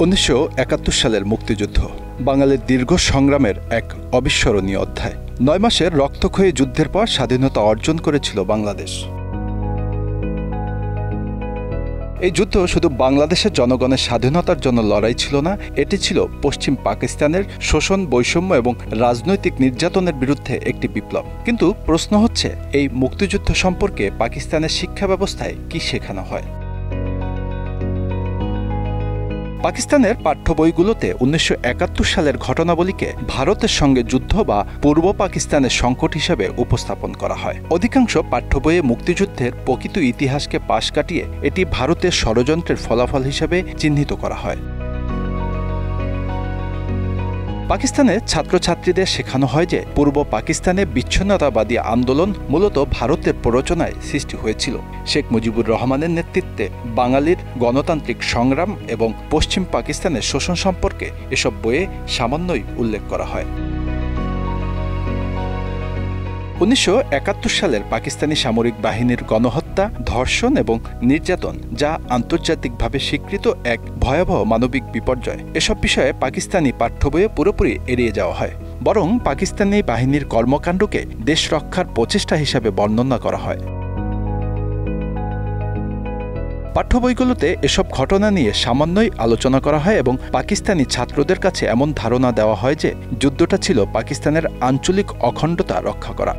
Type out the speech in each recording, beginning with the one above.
1971 সালের মুক্তিযুদ্ধ বাঙালির দীর্ঘ সংগ্রামের এক অবিস্মরণীয় অধ্যায়। 9 মাসের রক্তক্ষয়ী যুদ্ধের পর স্বাধীনতা অর্জন করেছিল বাংলাদেশ। এই যুদ্ধ শুধু বাংলাদেশের জনগণের স্বাধীনতার জন্য লড়াই ছিল না, এটি ছিল পশ্চিম পাকিস্তানের শোষণ, বৈষম্য এবং রাজনৈতিক নির্যাতনের বিরুদ্ধে একটি বিপ্লব। কিন্তু প্রশ্ন হচ্ছে, এই মুক্তিযুদ্ধ সম্পর্কে পাকিস্তানের শিক্ষা ব্যবস্থায় কি শেখানো হয়? পাকিস্তানের পাঠ্য বইগুলোতে 1971 সালের ঘটনাবলীকে ভারতের সঙ্গে যুদ্ধ বা পূর্ব পাকিস্তানের সংকট হিসেবে উপস্থাপন করা হয়। অধিকাংশ পাঠ্য বইয়ে মুক্তিযুদ্ধের প্রকৃত ইতিহাসকে পাশ কাটিয়ে এটি ভারতের ষড়যন্ত্রের ফলাফল হিসেবে চিহ্নিত করা হয়। পাকিস্তানের ছাত্রছাত্রীদের শেখানো হয় যে পূর্ব পাকিস্তানে বিচ্ছিন্নতাবাদী আন্দোলন মূলত ভারতের প্ররোচনায় সৃষ্টি হয়েছিল। শেখ মুজিবুর রহমানের নেতৃত্বে বাঙালির গণতান্ত্রিক সংগ্রাম এবং পশ্চিম পাকিস্তানের শোষণ সম্পর্কে এসব বইয়ে সামান্যই উল্লেখ করা হয়। 1971 সালের পাকিস্তানি সামরিক বাহিনীর গণহত্যা, ধর্ষণ এবং নির্যাতন, যা আন্তর্জাতিকভাবে স্বীকৃত এক ভয়াবহ মানবিক বিপর্যয়, এসব বিষয়ে পাকিস্তানি পাঠ্য বইয়ে পুরোপুরি এড়িয়ে যাওয়া হয়। বরং পাকিস্তানি বাহিনীর কর্মকাণ্ডকে দেশ রক্ষার প্রচেষ্টা হিসাবে বর্ণনা করা হয়। পাঠ্য বইগুলোতে এসব ঘটনা নিয়ে সামান্যই আলোচনা করা হয় এবং পাকিস্তানি ছাত্রদের কাছে এমন ধারণা দেওয়া হয় যে যুদ্ধটা ছিল পাকিস্তানের আঞ্চলিক অখণ্ডতা রক্ষা করা।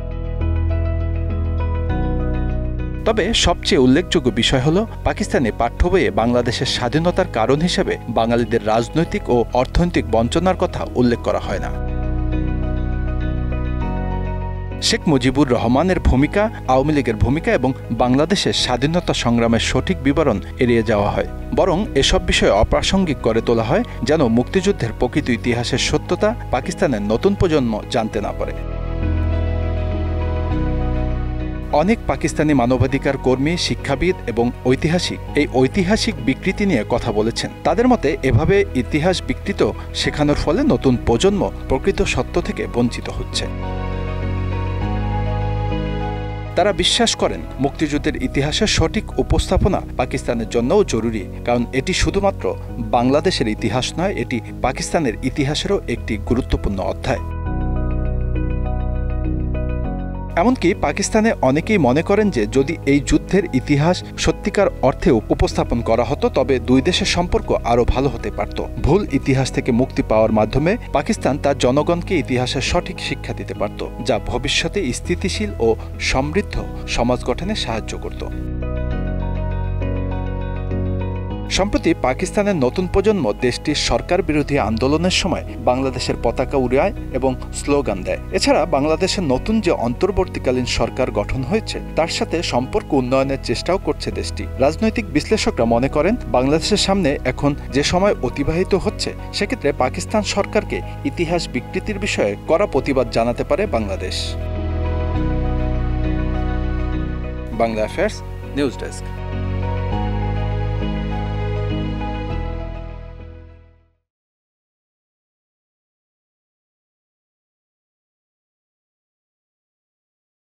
তবে সবচেয়ে উল্লেখযোগ্য বিষয় হল, পাকিস্তানি পাঠ্য বইয়ে বাংলাদেশের স্বাধীনতার কারণ হিসেবে বাঙালিদের রাজনৈতিক ও অর্থনৈতিক বঞ্চনার কথা উল্লেখ করা হয় না। শেখ মুজিবুর রহমানের ভূমিকা, আওয়ামী লীগের ভূমিকা এবং বাংলাদেশের স্বাধীনতা সংগ্রামের সঠিক বিবরণ এড়িয়ে যাওয়া হয়। বরং এসব বিষয় অপ্রাসঙ্গিক করে তোলা হয়, যেন মুক্তিযুদ্ধের প্রকৃত ইতিহাসের সত্যতা পাকিস্তানের নতুন প্রজন্ম জানতে না পারে। অনেক পাকিস্তানি মানবাধিকার কর্মী, শিক্ষাবিদ এবং ঐতিহাসিক এই ঐতিহাসিক বিকৃতি নিয়ে কথা বলেছেন। তাদের মতে, এভাবে ইতিহাস বিকৃত শেখানোর ফলে নতুন প্রজন্ম প্রকৃত সত্য থেকে বঞ্চিত হচ্ছে। তারা বিশ্বাস করেন, মুক্তিযুদ্ধের ইতিহাসের সঠিক উপস্থাপনা পাকিস্তানের জন্যও জরুরি, কারণ এটি শুধুমাত্র বাংলাদেশের ইতিহাস নয়, এটি পাকিস্তানের ইতিহাসেরও একটি গুরুত্বপূর্ণ অধ্যায়। এমনকি পাকিস্তানে অনেকেই মনে করেন যে যদি এই যুদ্ধের ইতিহাস সত্যিকার অর্থে উপস্থাপন করা হতো, তবে দুই দেশের সম্পর্ক আরও ভালো হতে পারত। ভুল ইতিহাস থেকে মুক্তি পাওয়ার মাধ্যমে পাকিস্তান তার জনগণকে ইতিহাসের সঠিক শিক্ষা দিতে পারত, যা ভবিষ্যতে স্থিতিশীল ও সমৃদ্ধ সমাজ গঠনে সাহায্য করত। সম্প্রতি পাকিস্তানের নতুন প্রজন্ম দেশটির সরকার বিরোধী আন্দোলনের সময় বাংলাদেশের পতাকা উড়ায় এবং স্লোগান দেয়। এছাড়া বাংলাদেশের নতুন যে অন্তর্বর্তীকালীন সরকার গঠন হয়েছে, তার সাথে সম্পর্ক উন্নয়নের চেষ্টাও করছে দেশটি। রাজনৈতিক বিশ্লেষকরা মনে করেন, বাংলাদেশের সামনে এখন যে সময় অতিবাহিত হচ্ছে, সেক্ষেত্রে পাকিস্তান সরকারকে ইতিহাস বিকৃতির বিষয়ে কড়া প্রতিবাদ জানাতে পারে Bangladesh. Bangla affairs news desk.